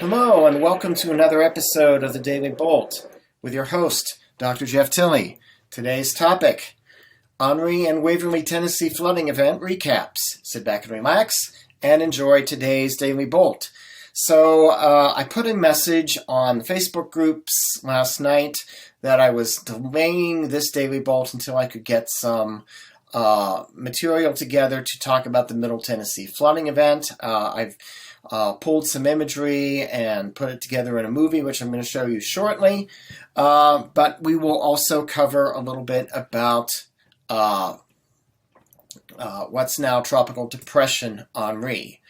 Hello, and welcome to another episode of the Daily Bolt with your host, Dr. Jeff Tilley. Today's topic, Henri and Waverly, Tennessee flooding event recaps. Sit back and relax and enjoy today's Daily Bolt. So I put a message on the Facebook groups last night that I was delaying this Daily Bolt until I could get some material together to talk about the Middle Tennessee flooding event. I've pulled some imagery and put it together in a movie, which I'm going to show you shortly. But we will also cover a little bit about what's now Tropical Depression Henri.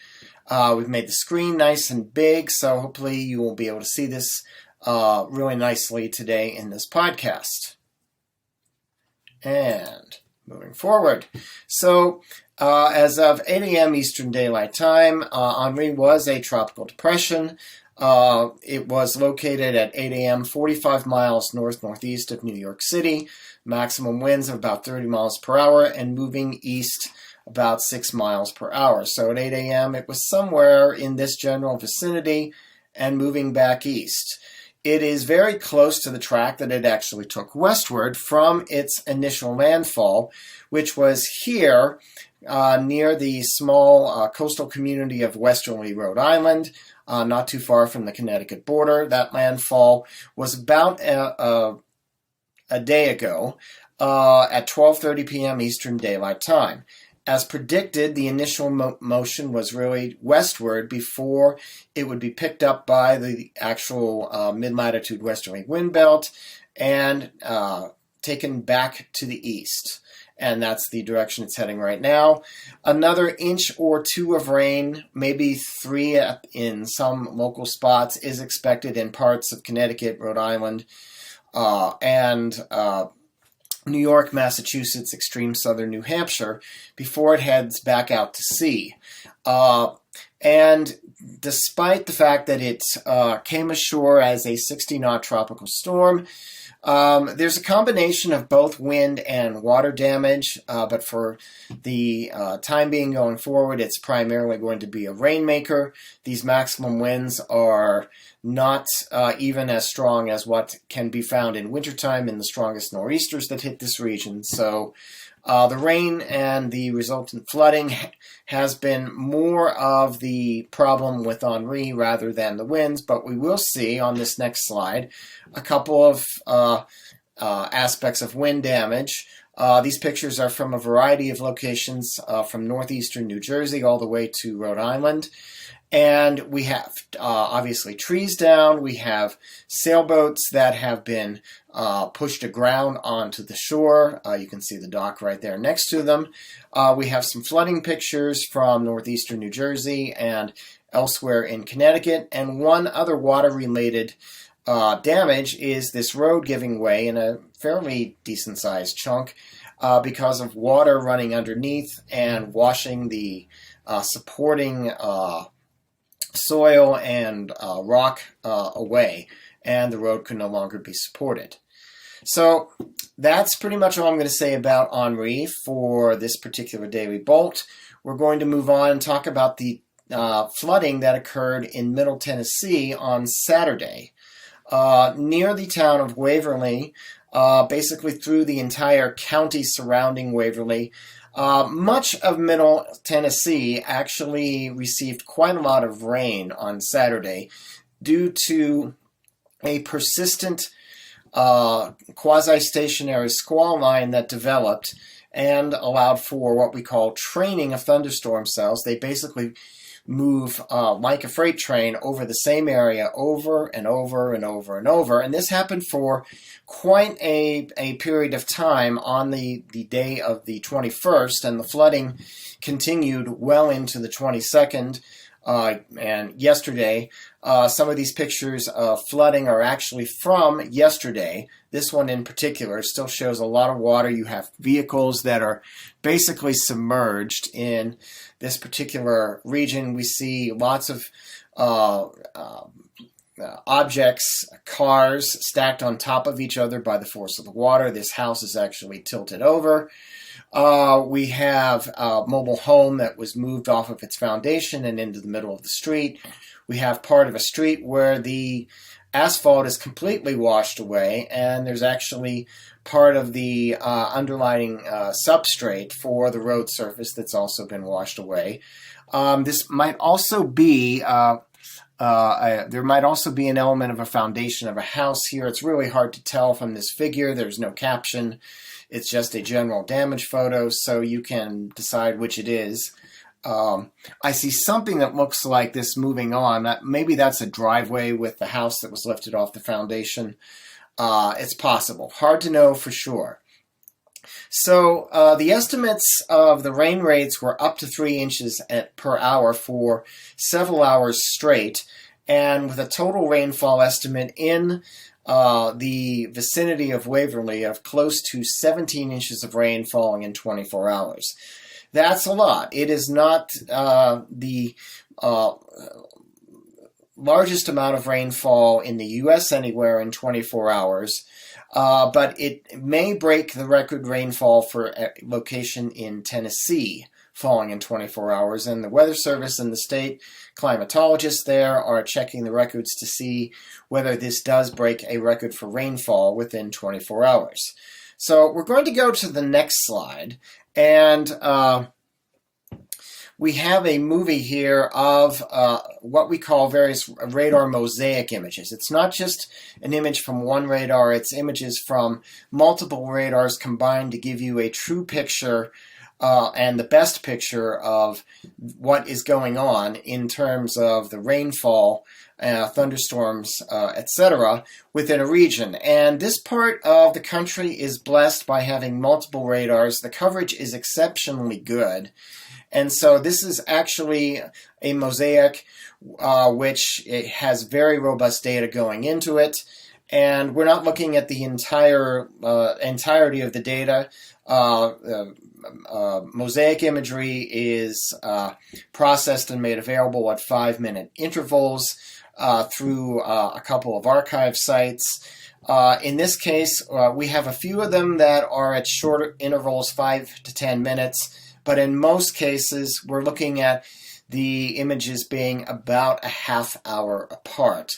We've made the screen nice and big, so hopefully you will be able to see this really nicely today in this podcast. And moving forward. So, as of 8 a.m. Eastern Daylight Time, Henri was a tropical depression. It was located at 8 a.m., 45 miles northeast of New York City, maximum winds of about 30 miles per hour, and moving east about 6 miles per hour. So at 8 a.m., it was somewhere in this general vicinity and moving back east. It is very close to the track that it actually took westward from its initial landfall, which was here near the small coastal community of Waverly, Rhode Island, not too far from the Connecticut border. That landfall was about a day ago at 12:30 p.m. Eastern Daylight Time. As predicted, the initial motion was really westward before it would be picked up by the actual mid-latitude westerly wind belt and taken back to the east. And that's the direction it's heading right now. Another inch or two of rain, maybe 3 in some local spots, is expected in parts of Connecticut, Rhode Island, and New York, Massachusetts, extreme southern New Hampshire, before it heads back out to sea. And despite the fact that it came ashore as a 60-knot tropical storm, there's a combination of both wind and water damage, but for the time being going forward, it's primarily going to be a rainmaker. These maximum winds are not even as strong as what can be found in wintertime in the strongest nor'easters that hit this region. So the rain and the resultant flooding has been more of the problem with Henri rather than the winds, but we will see on this next slide a couple of aspects of wind damage. These pictures are from a variety of locations from northeastern New Jersey all the way to Rhode Island. And we have, obviously, trees down. We have sailboats that have been pushed aground onto the shore. You can see the dock right there next to them. We have some flooding pictures from northeastern New Jersey and elsewhere in Connecticut. And one other water-related damage is this road giving way in a fairly decent-sized chunk because of water running underneath and washing the supporting soil and rock away, and the road could no longer be supported. So that's pretty much all I'm going to say about Henri for this particular Daily Bolt. We're going to move on and talk about the flooding that occurred in Middle Tennessee on Saturday. Near the town of Waverly, basically through the entire county surrounding Waverly. Much of Middle Tennessee actually received quite a lot of rain on Saturday due to a persistent quasi-stationary squall line that developed and allowed for what we call training of thunderstorm cells. They basically move like a freight train over the same area over and over and over and over. And this happened for quite a period of time on the day of the 21st, and the flooding continued well into the 22nd. And yesterday, some of these pictures of flooding are actually from yesterday. This one in particular still shows a lot of water. You have vehicles that are basically submerged in this particular region. We see lots of objects, cars stacked on top of each other by the force of the water. This house is actually tilted over. We have a mobile home that was moved off of its foundation and into the middle of the street. we have part of a street where the asphalt is completely washed away, and there's actually part of the underlying substrate for the road surface that's also been washed away. This might also be there might also be an element of a foundation of a house here. It's really hard to tell from this figure. There's no caption. It's just a general damage photo, so you can decide which it is. I see something that looks like this moving on. Maybe that's a driveway with the house that was lifted off the foundation. It's possible. Hard to know for sure. So the estimates of the rain rates were up to 3 inches per hour for several hours straight, and with a total rainfall estimate in the vicinity of Waverly of close to 17 inches of rain falling in 24 hours. That's a lot. It is not the largest amount of rainfall in the U.S. anywhere in 24 hours, but it may break the record rainfall for a location in Tennessee falling in 24 hours, and the Weather Service and the state climatologists there are checking the records to see whether this does break a record for rainfall within 24 hours. So we're going to go to the next slide, and we have a movie here of what we call various radar mosaic images. It's not just an image from one radar, it's images from multiple radars combined to give you a true picture and the best picture of what is going on in terms of the rainfall, thunderstorms, etc. within a region. And this part of the country is blessed by having multiple radars. The coverage is exceptionally good. And so this is actually a mosaic which it has very robust data going into it. And we're not looking at the entirety of the data. Mosaic imagery is processed and made available at 5-minute intervals through a couple of archive sites. In this case, we have a few of them that are at shorter intervals, 5 to 10 minutes, but in most cases, we're looking at the images being about a half hour apart.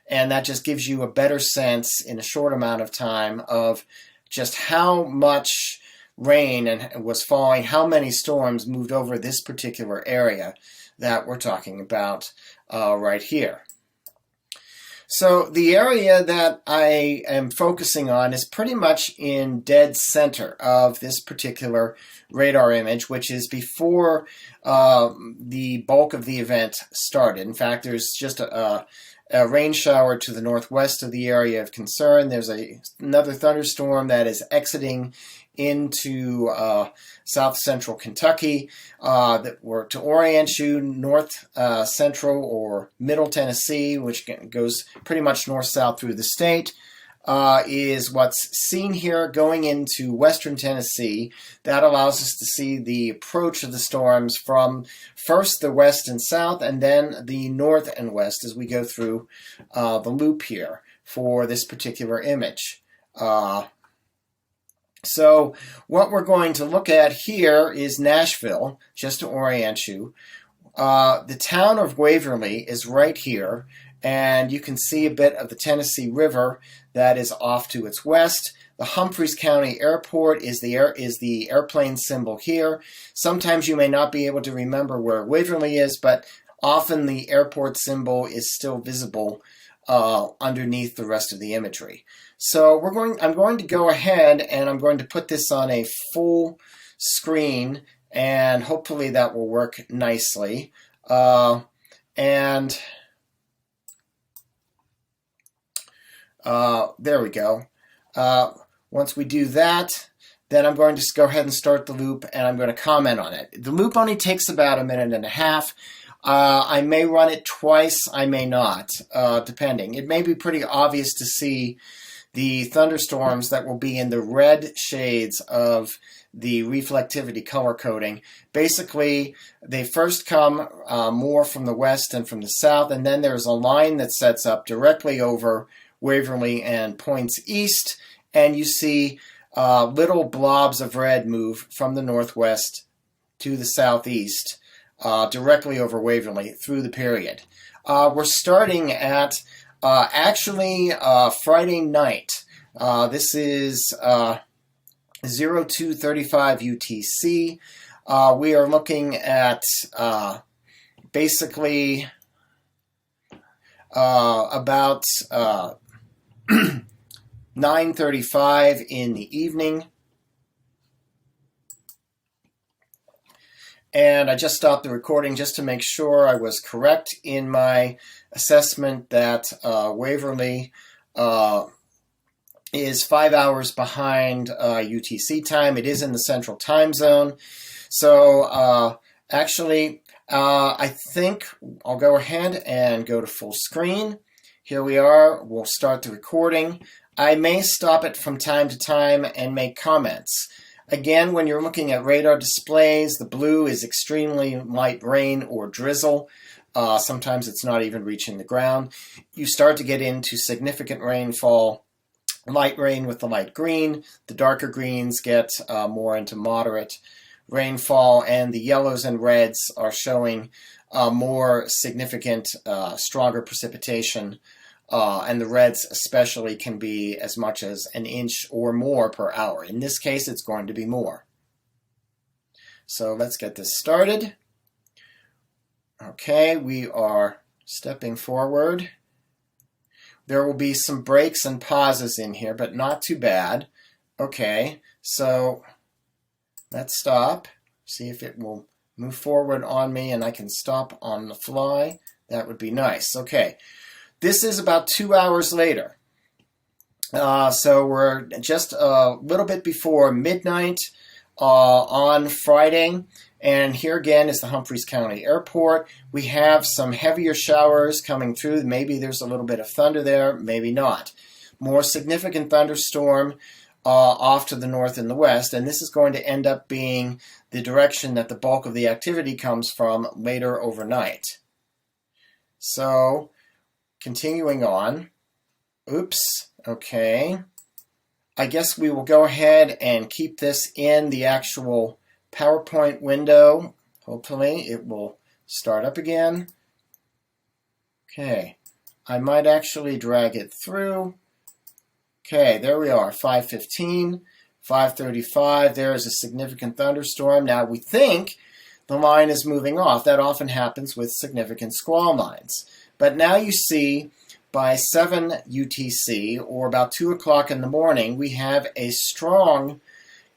And that just gives you a better sense in a short amount of time of just how much rain was falling, how many storms moved over this particular area that we're talking about right here. So the area that I am focusing on is pretty much in dead center of this particular radar image, which is before the bulk of the event started. In fact, there's just a rain shower to the northwest of the area of concern. There's another thunderstorm that is exiting into south central Kentucky that were to orient you north central or middle Tennessee, which goes pretty much north-south through the state, is what's seen here going into western Tennessee. That allows us to see the approach of the storms from first the west and south and then the north and west as we go through the loop here for this particular image. So what we're going to look at here is Nashville, just to orient you. The town of Waverly is right here, and you can see a bit of the Tennessee River that is off to its west. The Humphreys County Airport is the airplane symbol here. Sometimes you may not be able to remember where Waverly is, but often the airport symbol is still visible underneath the rest of the imagery. So I'm going to go ahead and I'm going to put this on a full screen, and hopefully that will work nicely. There we go. Once we do that, then I'm going to go ahead and start the loop, and I'm going to comment on it. The loop only takes about a minute and a half. I may run it twice, I may not, depending. It may be pretty obvious to see the thunderstorms that will be in the red shades of the reflectivity color coding. Basically, they first come more from the west and from the south, and then there's a line that sets up directly over Waverly and points east, and you see little blobs of red move from the northwest to the southeast directly over Waverly through the period. We're starting at actually Friday night. This is 0235 UTC. We are looking at basically about 9:35 in the evening. And I just stopped the recording just to make sure I was correct in my assessment that Waverly is 5 hours behind UTC time. It is in the central time zone. So actually, I think I'll go ahead and go to full screen. Here we are. We'll start the recording. I may stop it from time to time and make comments. Again, when you're looking at radar displays, the blue is extremely light rain or drizzle. Sometimes it's not even reaching the ground. You start to get into significant rainfall, light rain with the light green. The darker greens get more into moderate rainfall, and the yellows and reds are showing more significant, stronger precipitation. And the reds especially can be as much as an inch or more per hour. In this case, it's going to be more. So let's get this started. Okay, we are stepping forward. There will be some breaks and pauses in here, but not too bad. Okay, so let's stop. See if it will move forward on me and I can stop on the fly. That would be nice. Okay. This is about 2 hours later. So we're just a little bit before midnight on Friday. And here again is the Humphreys County Airport. We have some heavier showers coming through. Maybe there's a little bit of thunder there, maybe not. More significant thunderstorm off to the north and the west. And this is going to end up being the direction that the bulk of the activity comes from later overnight. So continuing on. Oops. Okay. I guess we will go ahead and keep this in the actual PowerPoint window. Hopefully it will start up again. Okay. I might actually drag it through. Okay, there we are. 5:15, 5:35. There is a significant thunderstorm. Now we think the line is moving off. That often happens with significant squall lines. But now you see by 7 UTC, or about 2 o'clock in the morning, we have a strong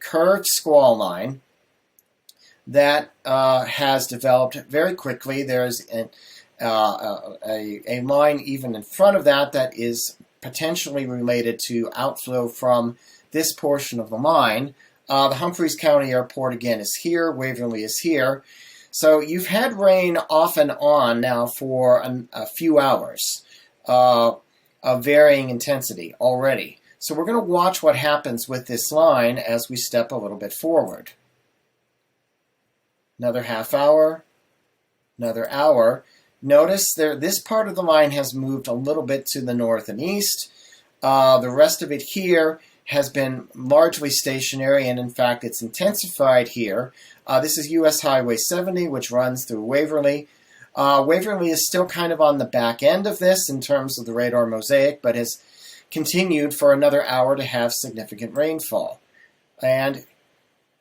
curved squall line that has developed very quickly. There's a line even in front of that that is potentially related to outflow from this portion of the line. The Humphreys County Airport again is here. Waverly is here. So you've had rain off and on now for a few hours of varying intensity already. So we're going to watch what happens with this line as we step a little bit forward. Another half hour, another hour. Notice this part of the line has moved a little bit to the north and east. The rest of it here has been largely stationary, and in fact it's intensified here. This is US Highway 70, which runs through Waverly. Waverly is still kind of on the back end of this in terms of the radar mosaic, but has continued for another hour to have significant rainfall. And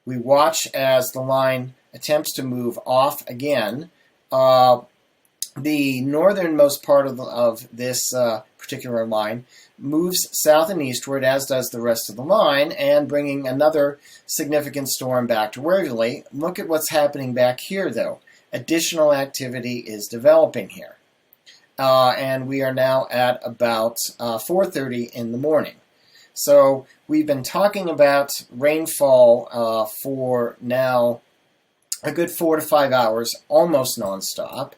we watch as the line attempts to move off again. The northernmost part of this particular line moves south and eastward, as does the rest of the line, and bringing another significant storm back to Waverly. Look at what's happening back here, though. Additional activity is developing here. And we are now at about 4:30 in the morning. So we've been talking about rainfall for now a good 4 to 5 hours, almost nonstop.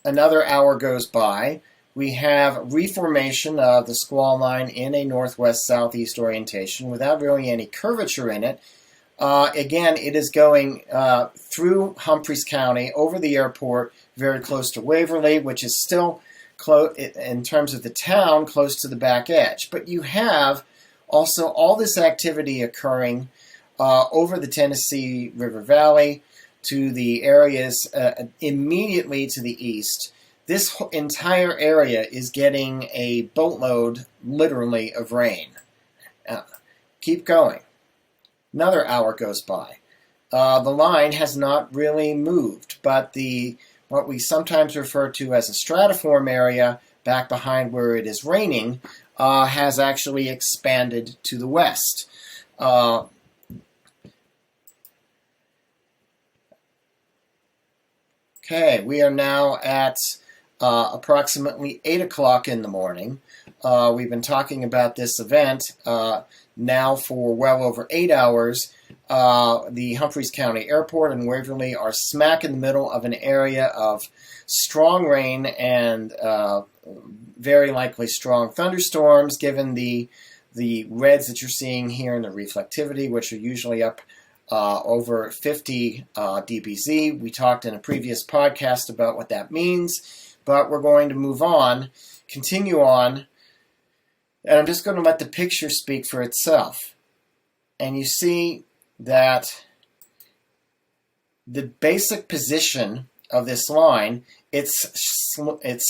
Another hour goes by. We have reformation of the squall line in a northwest-southeast orientation without really any curvature in it. Again, it is going through Humphreys County, over the airport, very close to Waverly, which is still, in terms of the town, close to the back edge. But you have also all this activity occurring over the Tennessee River Valley, to the areas immediately to the east, this entire area is getting a boatload, literally, of rain. Keep going. Another hour goes by. The line has not really moved, but what we sometimes refer to as a stratiform area back behind where it is raining has actually expanded to the west. Okay, we are now at approximately 8 o'clock in the morning. We've been talking about this event now for well over 8 hours. The Humphreys County Airport and Waverly are smack in the middle of an area of strong rain and very likely strong thunderstorms, given the reds that you're seeing here in the reflectivity, which are usually up over 50 dBz. We talked in a previous podcast about what that means, but we're going to move on, continue on, and I'm just going to let the picture speak for itself. And you see that the basic position of this line, it's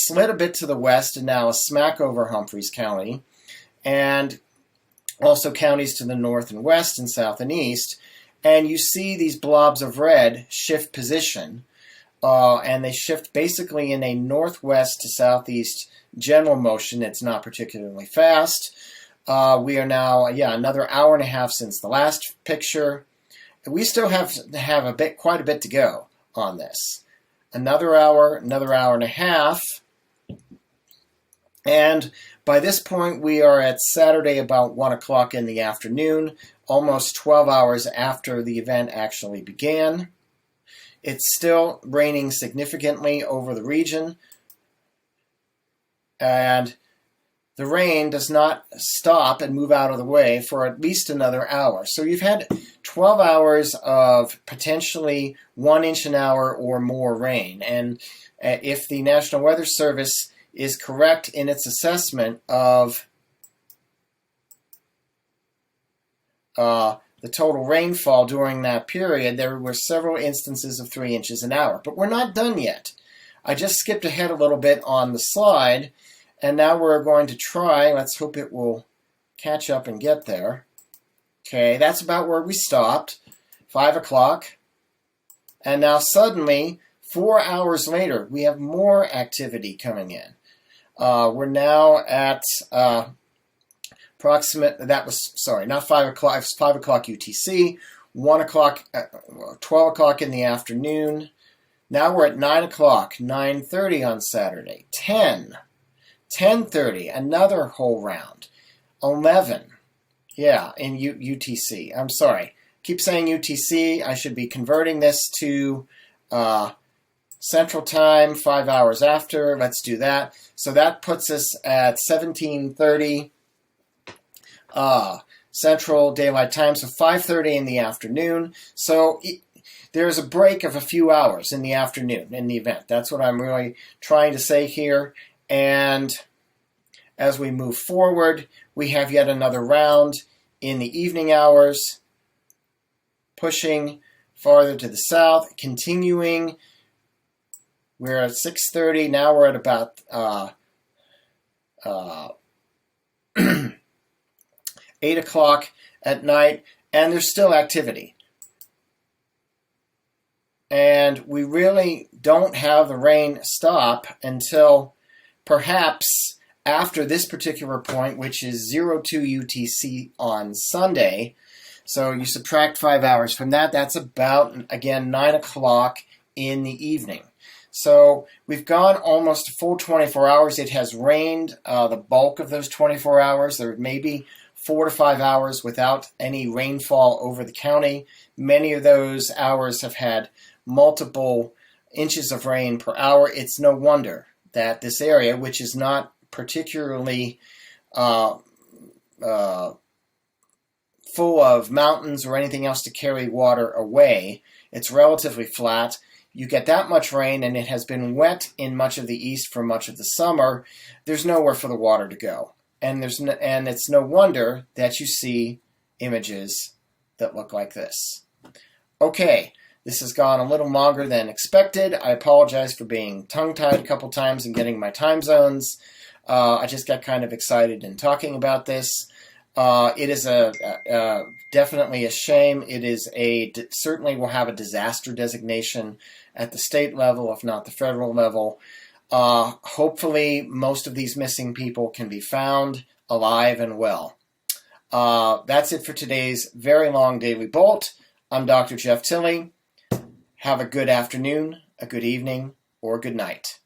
slid a bit to the west and now is smack over Humphreys County, and also counties to the north and west and south and east. And you see these blobs of red shift position, and they shift basically in a northwest to southeast general motion. It's not particularly fast. We are now, another hour and a half since the last picture. We still have quite a bit to go on this. Another hour and a half. And by this point, we are at Saturday about 1 o'clock in the afternoon, almost 12 hours after the event actually began. It's still raining significantly over the region, and the rain does not stop and move out of the way for at least another hour. So you've had 12 hours of potentially 1 inch an hour or more rain. And if the National Weather Service is correct in its assessment of the total rainfall during that period, there were several instances of 3 inches an hour. But we're not done yet. I just skipped ahead a little bit on the slide, and now we're going to try, let's hope it will catch up and get there. Okay, that's about where we stopped, 5 o'clock. And now suddenly, 4 hours later, we have more activity coming in. We're now at not 5 o'clock, it was 5 o'clock UTC, 1 o'clock, 12 o'clock in the afternoon. Now we're at 9 o'clock, 9:30 on Saturday, 10, 10:30, another whole round, 11, in UTC. I'm sorry, keep saying UTC. I should be converting this to Central Time, 5 hours after. Let's do that. So that puts us at 17:30 Central Daylight Time, so 5:30 in the afternoon. So there's a break of a few hours in the afternoon in the event. That's what I'm really trying to say here. And as we move forward, we have yet another round in the evening hours, pushing farther to the south, continuing. We're at 6:30. Now we're at about 8 o'clock at night, and there's still activity. And we really don't have the rain stop until perhaps after this particular point, which is 02 UTC on Sunday. So you subtract 5 hours from that. That's about, again, 9 o'clock in the evening. So we've gone almost a full 24 hours. It has rained the bulk of those 24 hours. There may be 4 to 5 hours without any rainfall over the county. Many of those hours have had multiple inches of rain per hour. It's no wonder that this area, which is not particularly full of mountains or anything else to carry water away, it's relatively flat. You get that much rain, and it has been wet in much of the east for much of the summer. There's nowhere for the water to go. And it's no wonder that you see images that look like this. Okay, This has gone a little longer than expected. I apologize for being tongue-tied a couple times and getting my time zones. I just got kind of excited in talking about this. It is definitely a shame. It is certainly will have a disaster designation at the state level, if not the federal level. Hopefully, most of these missing people can be found alive and well. That's it for today's very long Daily Bolt. I'm Dr. Jeff Tilley. Have a good afternoon, a good evening, or good night.